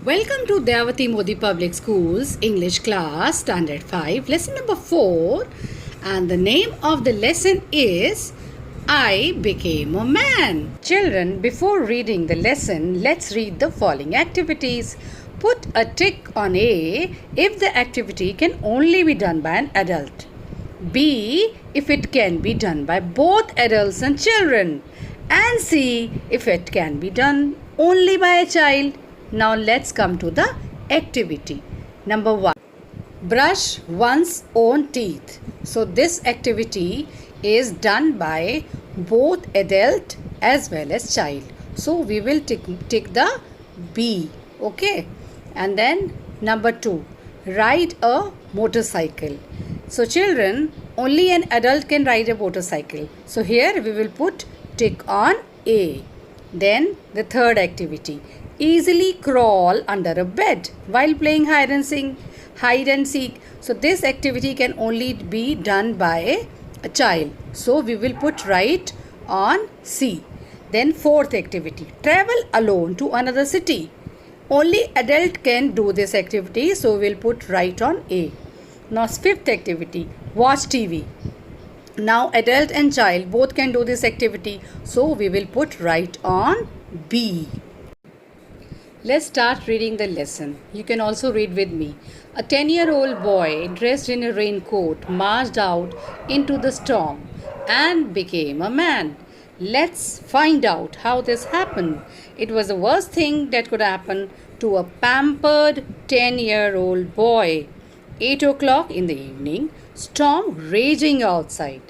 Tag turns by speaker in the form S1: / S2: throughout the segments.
S1: Welcome to Devati Modi Public Schools English class standard 5 lesson number 4, and the name of the lesson is I Became a Man. Children, before reading the lesson, let's read the following activities. Put a tick on A if the activity can only be done by an adult. B if it can be done by both adults and children. And C if it can be done only by a child. Now let's come to the activity. Number 1. Brush one's own teeth. So this activity is done by both adult as well as child. So we will tick the B. Okay. And then number 2. Ride a motorcycle. So children, only an adult can ride a motorcycle. So here we will put tick on A. Then the third activity. Easily crawl under a bed while playing hide and seek. So this activity can only be done by a child. So we will put right on C. Then fourth activity. Travel alone to another city. Only adult can do this activity. So we will put right on A. Now fifth activity. Watch TV. Now adult and child both can do this activity. So we will put right on B. Let's start reading the lesson. You can also read with me. A 10-year-old boy dressed in a raincoat marched out into the storm and became a man. Let's find out how this happened. It was the worst thing that could happen to a pampered 10-year-old boy. 8 o'clock in the evening, storm raging outside.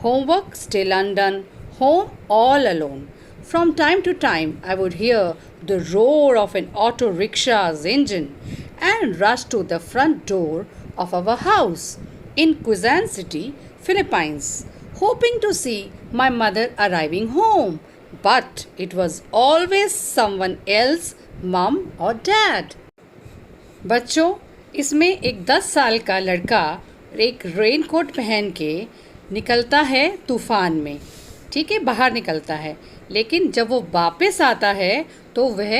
S1: Homework still undone. Home all alone. From time to time, I would hear the roar of an auto rickshaws engine and rush to the front door of our house in Quezon City, Philippines, hoping to see my mother arriving home. But it was always someone else, mom or dad. बच्चों, इसमें एक 10 साल का लड़का एक raincoat पहन के निकलता है तूफान में, ठीक है, बाहर निकलता है, लेकिन जब वो वापस आता है तो वह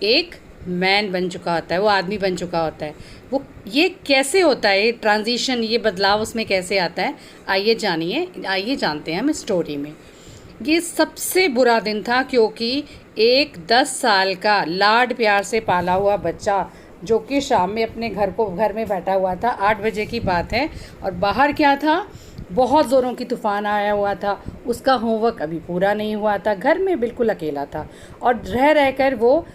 S1: एक मैन बन चुका होता है, वो आदमी बन चुका होता है. वो ये कैसे होता है, ट्रांजिशन, ये बदलाव उसमें कैसे आता है, आइए जानते हैं हम स्टोरी में. ये सबसे बुरा दिन था क्योंकि एक 10 साल का लाड प्यार से पाला हुआ बच्चा जो कि शाम में अपने घर में बैठा हुआ था, 8 बजे की बात है, और बाहर क्या था, बहुत ज़ोरों की तूफ़ान आया हुआ था. उसका होमवर्क अभी पूरा नहीं हुआ था, घर में बिल्कुल अकेला था, और रह कर वो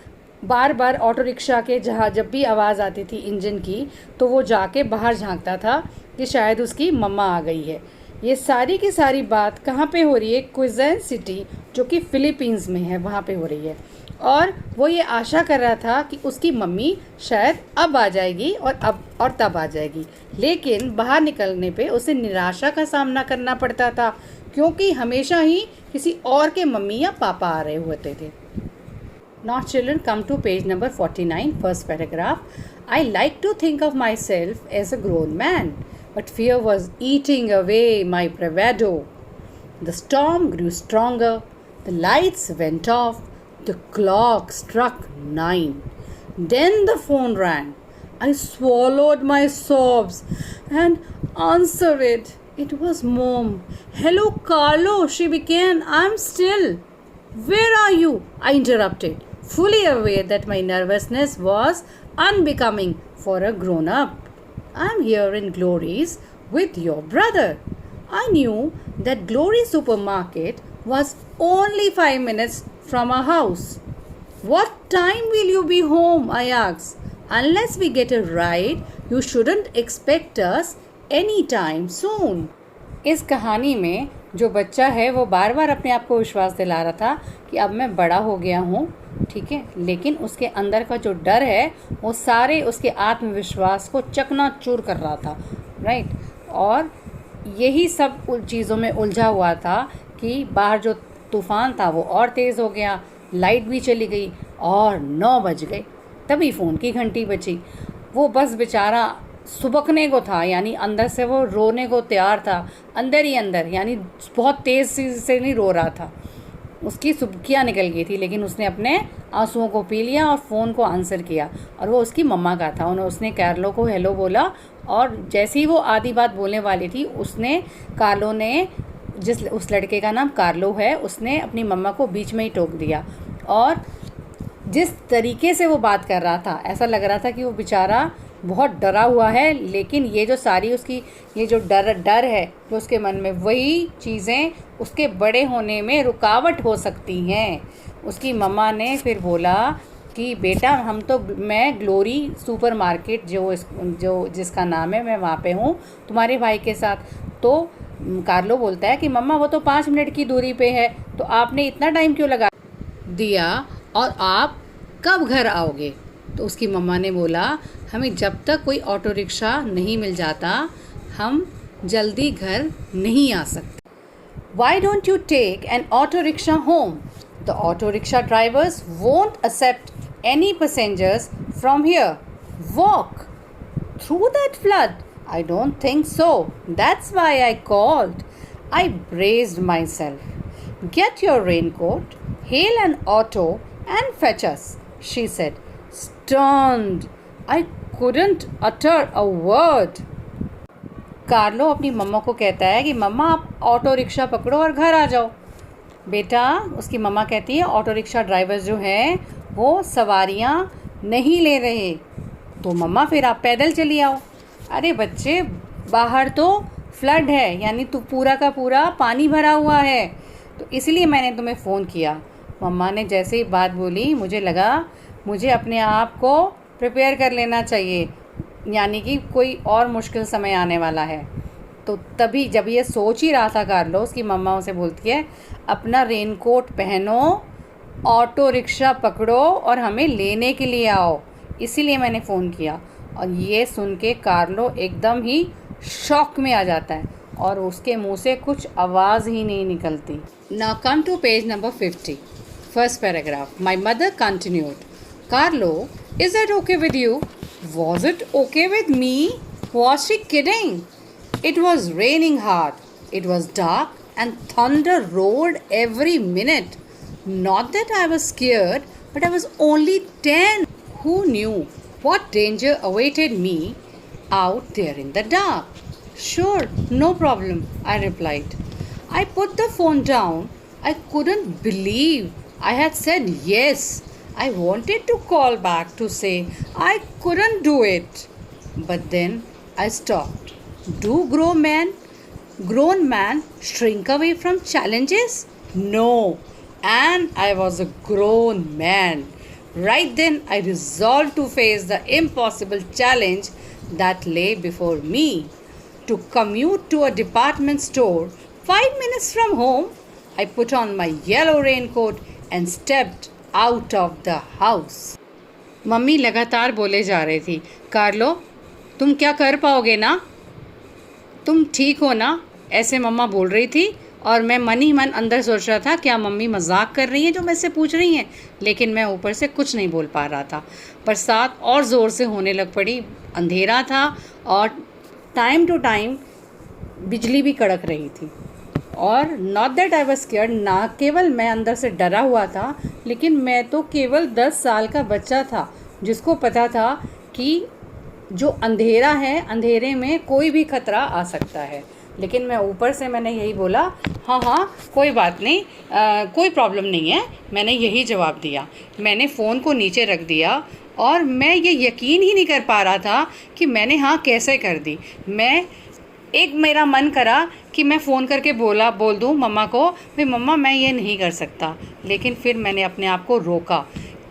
S1: बार बार ऑटो रिक्शा के जब भी आवाज़ आती थी इंजन की तो वो जाके बाहर झांकता था कि शायद उसकी मम्मा आ गई है. ये सारी की सारी बात कहाँ पे हो रही है, क्विज़न सिटी जो कि फ़िलीपींस में है, वहाँ पे हो रही है. और वो ये आशा कर रहा था कि उसकी मम्मी शायद अब आ जाएगी और तब आ जाएगी, लेकिन बाहर निकलने पे उसे निराशा का सामना करना पड़ता था क्योंकि हमेशा ही किसी और के मम्मी या पापा आ रहे होते थे. Now children, come to page number 49, first paragraph. I like to think of myself as a grown man, but fear was eating away my bravado. The storm grew stronger, the lights went off, the clock struck 9. Then the phone rang. I swallowed my sobs and answered it. It was Mom. Hello, Carlo, she began. I'm still. Where are you? I interrupted, fully aware that my nervousness was unbecoming for a grown-up. I'm here in Glory's with your brother. I knew that Glory supermarket was only 5 minutes from our house. What time will you be home? I asked. Unless we get a ride, you shouldn't expect us anytime soon. इस कहानी में जो बच्चा है वो बार बार अपने आप को विश्वास दिला रहा था कि अब मैं बड़ा हो गया हूँ, ठीक है, लेकिन उसके अंदर का जो डर है वो सारे उसके आत्मविश्वास को चकनाचूर कर रहा था, राइट. और यही सब चीज़ों में उलझा हुआ था कि बाहर जो तूफ़ान था वो और तेज़ हो गया, लाइट भी चली गई और 9 बज गए. तभी फ़ोन की घंटी बजी. वो बस बेचारा सुबकने को था, यानी अंदर से वो रोने को तैयार था, अंदर ही अंदर, यानी बहुत तेज़ से नहीं रो रहा था. उसकी सुबकियाँ निकल गई थी, लेकिन उसने अपने आंसुओं को पी लिया और फ़ोन को आंसर किया, और वो उसकी मम्मा का था। उसने कार्लो को हेलो बोला, और जैसे ही वो आधी बात बोलने वाली थी, कार्लो ने, उस लड़के का नाम कार्लो है, उसने अपनी मम्मा को बीच में ही टोक दिया। और जिस तरीके से वो बात कर रहा था, ऐसा लग रहा था कि वो बेचारा बहुत डरा हुआ है, लेकिन ये जो सारी उसकी ये जो डर है जो उसके मन में, वही चीज़ें उसके बड़े होने में रुकावट हो सकती हैं। उसकी मम्मा ने फिर बोला कि बेटा, मैं ग्लोरी सुपरमार्केट जो जिसका नाम है, मैं वहाँ पे हूँ तुम्हारे भाई के साथ। तो कार्लो बोलता है कि मम्मा वो तो 5 मिनट की दूरी पे है, तो आपने इतना टाइम क्यों लगा दिया, और आप कब घर आओगे? तो उसकी मम्मा ने बोला, हमें जब तक कोई ऑटो रिक्शा नहीं मिल जाता, हम जल्दी घर नहीं आ सकते। Why don't you take an auto rickshaw home? The auto rickshaw drivers won't accept any passengers from here. Walk through that flood? I don't think so. That's why I called. I braced myself. Get your raincoat, hail an auto, and fetch us, she said. Stunned, I couldn't utter a word. Carlo अपनी मम्मा को कहता है कि मम्मा, आप auto rickshaw पकड़ो और घर आ जाओ। बेटा, उसकी मम्मा कहती है, ऑटो रिक्शा ड्राइवर्स जो हैं वो सवारियां नहीं ले रहे, तो मम्मा फिर आप पैदल चली आओ। अरे बच्चे, बाहर तो फ्लड है, यानी तो पूरा का पूरा पानी भरा हुआ है, तो इसलिए मैंने तुम्हें फ़ोन किया। मम्मा ने जैसे ही बात बोली, मुझे लगा मुझे अपने आप को प्रिपेयर कर लेना चाहिए, यानी कि कोई और मुश्किल समय आने वाला है। तो तभी जब ये सोच ही रहा था कार्लो, उसकी मम्मा उसे बोलती है, अपना रेनकोट पहनो, ऑटो रिक्शा पकड़ो और हमें लेने के लिए आओ, इसीलिए मैंने फ़ोन किया। और ये सुन के कार्लो एकदम ही शॉक में आ जाता है और उसके मुंह से कुछ आवाज़ ही नहीं निकलती। Now come to page number 50, first paragraph. My mother continued, Carlo, is that okay with you? Was it okay with me? Was she kidding? It was raining hard. It was dark and thunder roared every minute. Not that I was scared, but I was only 10. Who knew what danger awaited me out there in the dark? Sure, no problem, I replied. I put the phone down. I couldn't believe I had said yes. I wanted to call back to say I couldn't do it. But then I stopped. Do grown man shrink away from challenges? No. And I was a grown man. Right then I resolved to face the impossible challenge that lay before me. To commute to a department store 5 minutes from home, I put on my yellow raincoat and stepped out of the house. Mummy लगातार बोले जा रही थी, Carlo, तुम क्या कर पाओगे ना, तुम ठीक हो ना, ऐसे मम्मा बोल रही थी। और मैं मन ही मन अंदर सोच रहा था, क्या मम्मी मजाक कर रही हैं जो मुझसे पूछ रही हैं, लेकिन मैं ऊपर से कुछ नहीं बोल पा रहा था। बरसात और ज़ोर से होने लग पड़ी, अंधेरा था और टाइम टू टाइम बिजली भी कड़क रही थी। और not that I was scared, ना केवल मैं अंदर से डरा हुआ था, लेकिन मैं तो केवल 10 साल का बच्चा था जिसको पता था कि जो अंधेरा है, अंधेरे में कोई भी खतरा आ सकता है। लेकिन मैं ऊपर से मैंने यही बोला, हाँ कोई बात नहीं, कोई प्रॉब्लम नहीं है, मैंने यही जवाब दिया। मैंने फ़ोन को नीचे रख दिया और मैं ये यकीन ही नहीं कर पा रहा था कि मैंने हाँ कैसे कर दी। मेरा मन करा कि मैं फ़ोन करके बोल दूँ मम्मा को, भाई मम्मा मैं ये नहीं कर सकता, लेकिन फिर मैंने अपने आप को रोका।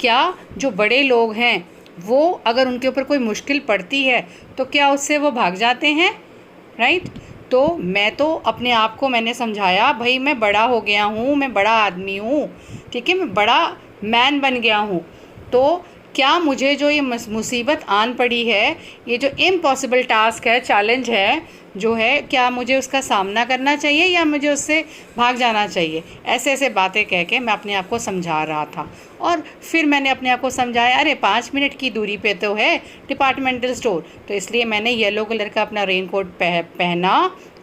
S1: क्या जो बड़े लोग हैं वो अगर उनके ऊपर कोई मुश्किल पड़ती है तो क्या उससे वो भाग जाते हैं, राइट? तो मैं तो अपने आप को मैंने समझाया, भाई मैं बड़ा हो गया हूँ, मैं बड़ा आदमी हूँ, ठीक है, मैं बड़ा मैन बन गया हूँ, तो क्या मुझे जो ये मुसीबत आन पड़ी है, ये जो इम्पॉसिबल टास्क है, चैलेंज है जो है, क्या मुझे उसका सामना करना चाहिए या मुझे उससे भाग जाना चाहिए? ऐसे ऐसे बातें कह के मैं अपने आप को समझा रहा था। और फिर मैंने अपने आप को समझाया, अरे 5 मिनट की दूरी पे तो है डिपार्टमेंटल स्टोर, तो इसलिए मैंने येलो कलर का अपना रेनकोट पहना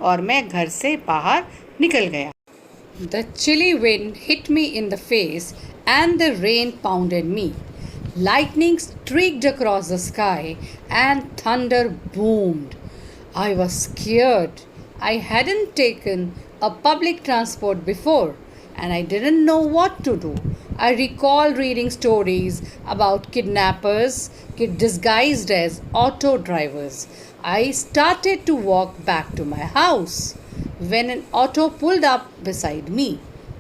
S1: और मैं घर से बाहर निकल गया। The chilly wind hit me in the face and the rain pounded me. Lightning streaked across the sky and thunder boomed. I was scared. I hadn't taken a public transport before and I didn't know what to do. I recall reading stories about kidnappers disguised as auto drivers. I started to walk back to my house when an auto pulled up beside me.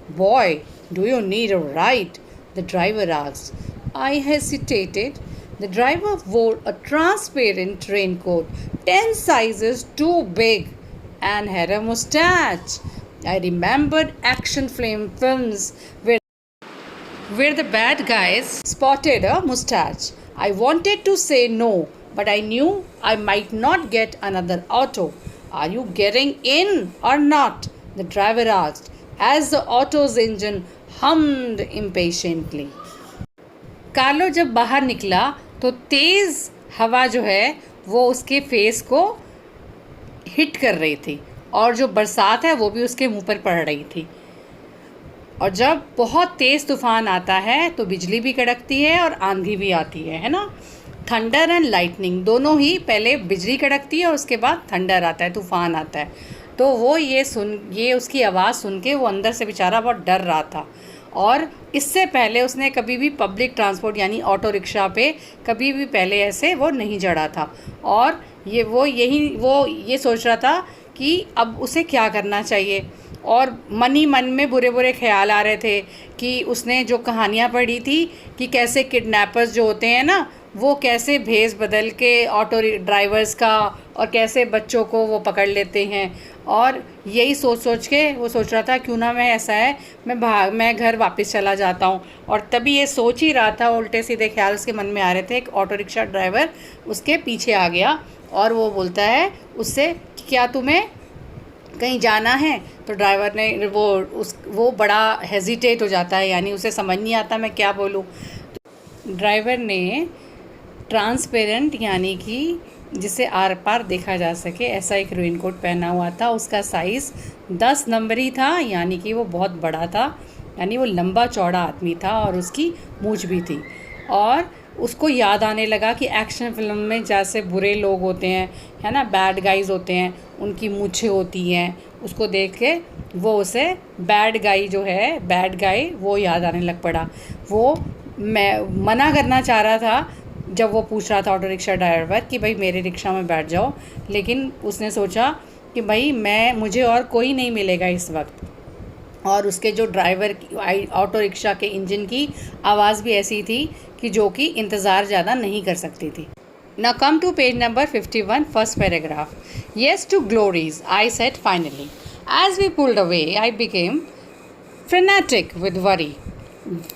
S1: Boy, do you need a ride? The driver asked. I hesitated. The driver wore a transparent raincoat 10 sizes too big and had a mustache. I remembered action films where the bad guys spotted a mustache. I wanted to say no, but I knew I might not get another auto. Are you getting in or not? The driver asked as the auto's engine hummed impatiently. Carlo जब बाहर निकला तो तेज़ हवा जो है वो उसके फेस को हिट कर रही थी और जो बरसात है वो भी उसके मुंह पर पड़ रही थी। और जब बहुत तेज़ तूफ़ान आता है तो बिजली भी कड़कती है और आंधी भी आती है ना। थंडर एंड लाइटनिंग दोनों ही, पहले बिजली कड़कती है और उसके बाद थंडर आता है, तूफ़ान आता है। तो वो ये उसकी आवाज़ सुन के वो अंदर से बेचारा बहुत डर रहा था। और इससे पहले उसने कभी भी पब्लिक ट्रांसपोर्ट यानी ऑटो रिक्शा पे कभी भी पहले ऐसे वो नहीं चढ़ा था। और वो ये सोच रहा था कि अब उसे क्या करना चाहिए। और मन ही मन में बुरे बुरे ख्याल आ रहे थे कि उसने जो कहानियाँ पढ़ी थी कि कैसे किडनैपर्स जो होते हैं ना वो कैसे भेस बदल के ऑटो ड्राइवर्स का और कैसे बच्चों को वो पकड़ लेते हैं। और यही सोच के वो सोच रहा था क्यों ना मैं ऐसा है मैं घर वापस चला जाता हूँ। और तभी ये सोच ही रहा था, उल्टे सीधे ख्याल उसके मन में आ रहे थे। एक ऑटो रिक्शा ड्राइवर उसके पीछे आ गया और वो बोलता है उससे क्या तुम्हें कहीं जाना है। तो ड्राइवर ने वो बड़ा हेजिटेट हो जाता है, यानी उसे समझ नहीं आता मैं क्या बोलूँ। तो ड्राइवर ने ट्रांसपेरेंट यानी कि जिसे आर पार देखा जा सके ऐसा एक रेनकोट पहना हुआ था। उसका साइज़ 10 नंबर ही था, यानी कि वो बहुत बड़ा था, यानी वो लंबा चौड़ा आदमी था और उसकी मूंछ भी थी। और उसको याद आने लगा कि एक्शन फिल्म में जैसे बुरे लोग होते हैं, है ना, बैड गाइज होते हैं, उनकी मूंछें होती हैं। उसको देख के वो उसे बैड गाय वो याद आने लग पड़ा। वो मैं मना करना चाह रहा था जब वो पूछ रहा था ऑटो रिक्शा ड्राइवर कि भाई मेरे रिक्शा में बैठ जाओ, लेकिन उसने सोचा कि भाई मुझे और कोई नहीं मिलेगा इस वक्त। और उसके जो ड्राइवर ऑटो रिक्शा के इंजन की आवाज़ भी ऐसी थी कि जो कि इंतज़ार ज़्यादा नहीं कर सकती थी। Now come to page number 51, first paragraph. Yes to glories, I said finally. As we pulled away, I became frenetic with worry.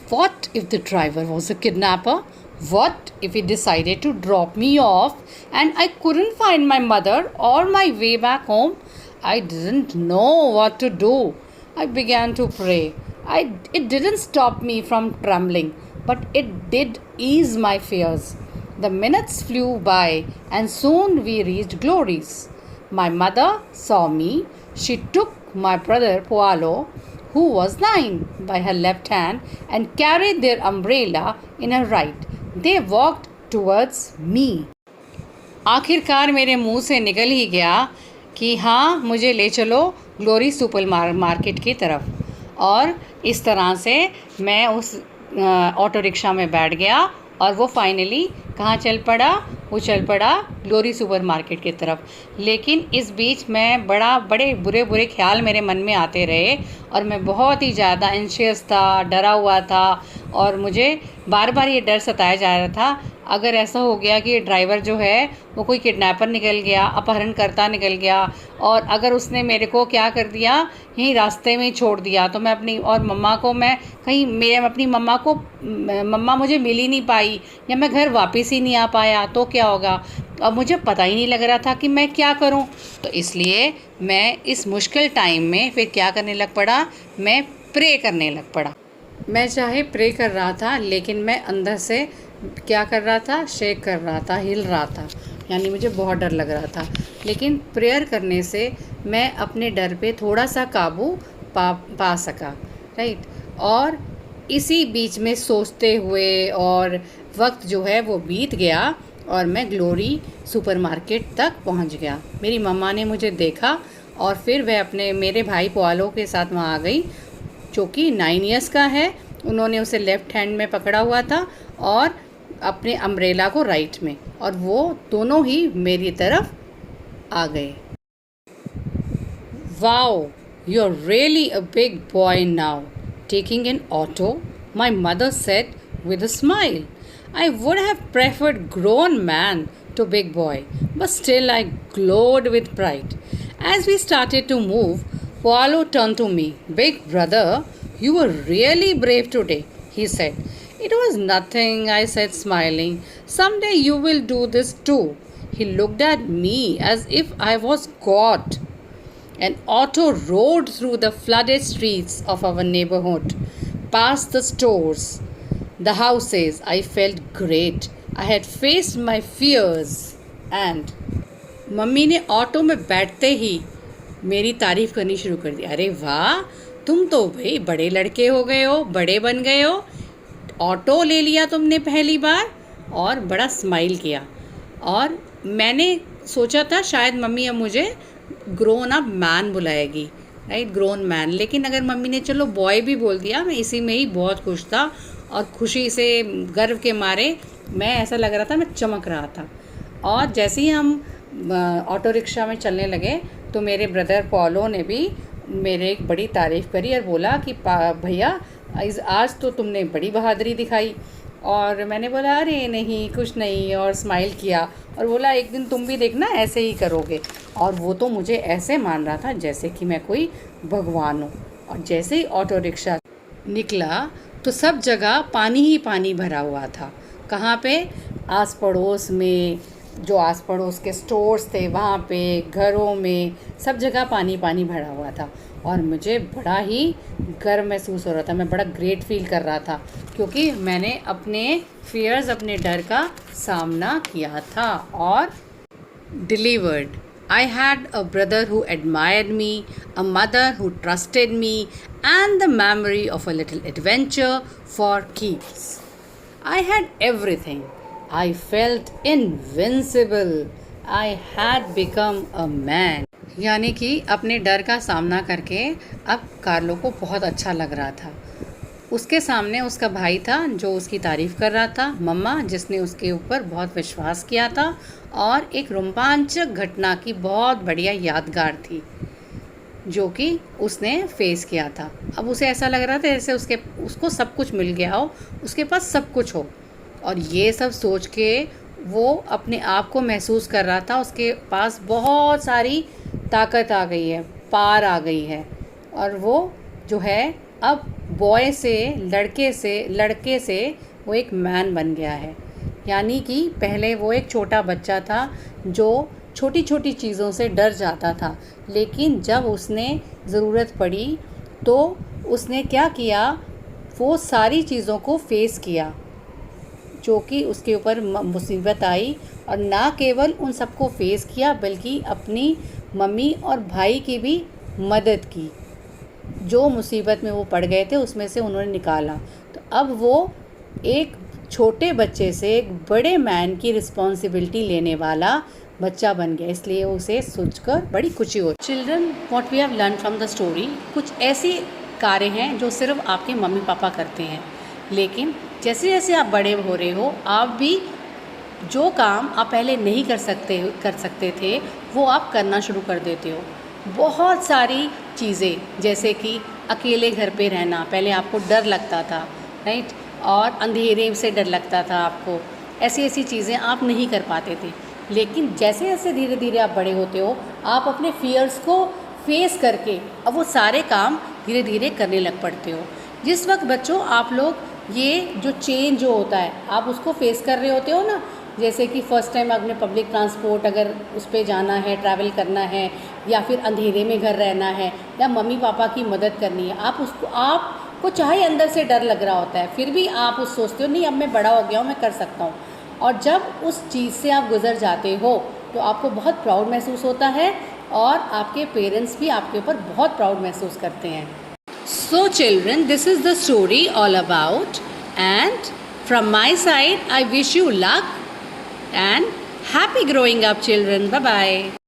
S1: What if the driver was a kidnapper? What if he decided to drop me off and I couldn't find my mother or my way back home? I didn't know what to do. I began to pray. It didn't stop me from trembling, but it did ease my fears. The minutes flew by and soon we reached Glory's. My mother saw me. She took my brother Paolo, who was 9, by her left hand and carried their umbrella in her right. They walked towards me. आखिरकार मेरे मुंह से निकल ही गया कि हाँ मुझे ले चलो ग्लोरी सुपर मार्केट की तरफ। और इस तरह से मैं उस ऑटो रिक्शा में बैठ गया और वो फाइनली कहाँ चल पड़ा? वो चल पड़ा ग्लोरी सुपर मार्केट की तरफ। लेकिन इस बीच मैं बड़े बुरे ख्याल मेरे मन में आते रहे और मैं बहुत ही ज़्यादा एंशियस था, डरा हुआ था। और मुझे बार बार ये डर सताया जा रहा था अगर ऐसा हो गया कि ड्राइवर जो है वो कोई किडनैपर निकल गया, अपहरणकर्ता निकल गया, और अगर उसने मेरे को क्या कर दिया, यहीं रास्ते में छोड़ दिया, तो मैं अपनी मम्मा मुझे मिल ही नहीं पाई या मैं घर वापस ही नहीं आ पाया तो क्या होगा। अब मुझे पता ही नहीं लग रहा था कि मैं क्या करूं। तो इसलिए मैं इस मुश्किल टाइम में फिर क्या करने लग पड़ा, मैं प्रे करने लग पड़ा। मैं चाहे प्रे कर रहा था लेकिन मैं अंदर से क्या कर रहा था, शेक कर रहा था, हिल रहा था, यानी मुझे बहुत डर लग रहा था। लेकिन प्रेयर करने से मैं अपने डर पे थोड़ा सा काबू पा सका, राइट। और इसी बीच में सोचते हुए और वक्त जो है वो बीत गया और मैं ग्लोरी सुपरमार्केट तक पहुंच गया। मेरी मम्मा ने मुझे देखा और फिर वह अपने मेरे भाई पोआलो के साथ वहाँ आ गई, जो कि 9 ईयर्स का है। उन्होंने उसे लेफ़्ट हैंड में पकड़ा हुआ था और अपने अम्ब्रेला को राइट में, और वो दोनों ही मेरी तरफ आ गए। Wow, you're really a big boy now, taking an auto, my mother said with a smile. I would have preferred grown man to big boy, but still I glowed with pride. As we started to move, Paolo turned to me. Big brother, you were really brave today, he said. It was nothing, I said, smiling. Someday you will do this too. He looked at me as if I was God. An auto roared through the flooded streets of our neighborhood, past the stores, the houses. I felt great. I had faced my fears and mummy ने auto में बैठते ही मेरी तारीफ़ करनी शुरू कर दी। अरे वाह, तुम तो भाई बड़े लड़के हो गए हो, बड़े बन गए हो, ऑटो ले लिया तुमने पहली बार, और बड़ा स्माइल किया। और मैंने सोचा था शायद मम्मी अब मुझे ग्रोन अप मैन बुलाएगी, राइट, ग्रोन मैन। लेकिन अगर मम्मी ने चलो बॉय भी बोल दिया, मैं इसी में ही बहुत खुश था और खुशी से, गर्व के मारे मैं, ऐसा लग रहा था मैं चमक रहा था। और जैसे ही हम ऑटो रिक्शा में चलने लगे तो मेरे ब्रदर पॉलो ने भी मेरे एक बड़ी तारीफ़ करी और बोला कि भैया आज तो तुमने बड़ी बहादुरी दिखाई। और मैंने बोला अरे नहीं, कुछ नहीं, और स्माइल किया और बोला एक दिन तुम भी देखना ऐसे ही करोगे। और वो तो मुझे ऐसे मान रहा था जैसे कि मैं कोई भगवान हूँ। और जैसे ही ऑटो रिक्शा निकला तो सब जगह पानी ही पानी भरा हुआ था। कहाँ पे? आस पड़ोस में, जो आस पड़ोस के स्टोर्स थे वहाँ पे, घरों में, सब जगह पानी पानी भरा हुआ था। और मुझे बड़ा ही गर्व महसूस हो रहा था, मैं बड़ा ग्रेट फील कर रहा था, क्योंकि मैंने अपने फियर्स, अपने डर का सामना किया था और delivered. I had a brother who admired me, a mother who trusted me, and the memory of a little adventure for keeps. I had everything. I felt invincible. I had become a man. यानी कि अपने डर का सामना करके अब Carlo को बहुत अच्छा लग रहा था। उसके सामने उसका भाई था जो उसकी तारीफ़ कर रहा था, मम्मा जिसने उसके ऊपर बहुत विश्वास किया था, और एक रोमांचक घटना की बहुत बढ़िया यादगार थी जो कि उसने फेस किया था। अब उसे ऐसा लग रहा था जैसे उसको सब कुछ मिल गया हो, उसके पास सब कुछ हो। और ये सब सोच के वो अपने आप को महसूस कर रहा था उसके पास बहुत सारी ताकत आ गई है, पार आ गई है, और वो जो है अब बॉय से, लड़के से वो एक मैन बन गया है। यानी कि पहले वो एक छोटा बच्चा था जो छोटी छोटी चीज़ों से डर जाता था, लेकिन जब उसने ज़रूरत पड़ी तो उसने क्या किया, वो सारी चीज़ों को फेस किया जो कि उसके ऊपर मुसीबत आई, और ना केवल उन सबको फेस किया बल्कि अपनी मम्मी और भाई की भी मदद की। जो मुसीबत में वो पड़ गए थे उसमें से उन्होंने निकाला। तो अब वो एक छोटे बच्चे से एक बड़े मैन की रिस्पॉन्सिबिलिटी लेने वाला बच्चा बन गया, इसलिए उसे सोचकर बड़ी खुशी होती। Children, what we have learn from the story, कुछ ऐसे कार्य हैं जो सिर्फ आपके मम्मी पापा करते हैं, लेकिन जैसे जैसे आप बड़े हो रहे हो आप भी जो काम आप पहले नहीं कर सकते थे वो आप करना शुरू कर देते हो। बहुत सारी चीज़ें, जैसे कि अकेले घर पे रहना, पहले आपको डर लगता था, राइट, और अंधेरे से डर लगता था आपको, ऐसी ऐसी चीज़ें आप नहीं कर पाते थे। लेकिन जैसे जैसे धीरे धीरे आप बड़े होते हो आप अपने फियर्स को फेस करके अब वो सारे काम धीरे धीरे करने लग पड़ते हो। जिस वक्त बच्चों आप लोग ये जो चेंज जो होता है आप उसको फेस कर रहे होते हो ना, जैसे कि फ़र्स्ट टाइम आपने पब्लिक ट्रांसपोर्ट अगर उस पर जाना है, ट्रैवल करना है, या फिर अंधेरे में घर रहना है, या मम्मी पापा की मदद करनी है, आपको चाहे अंदर से डर लग रहा होता है, फिर भी आप उस सोचते हो नहीं अब मैं बड़ा हो गया हूँ, मैं कर सकता हूँ। और जब उस चीज़ से आप गुज़र जाते हो तो आपको बहुत प्राउड महसूस होता है, और आपके पेरेंट्स भी आपके ऊपर बहुत प्राउड महसूस करते हैं। So children, this is the story all about, and from my side I wish you luck and happy growing up children. Bye bye.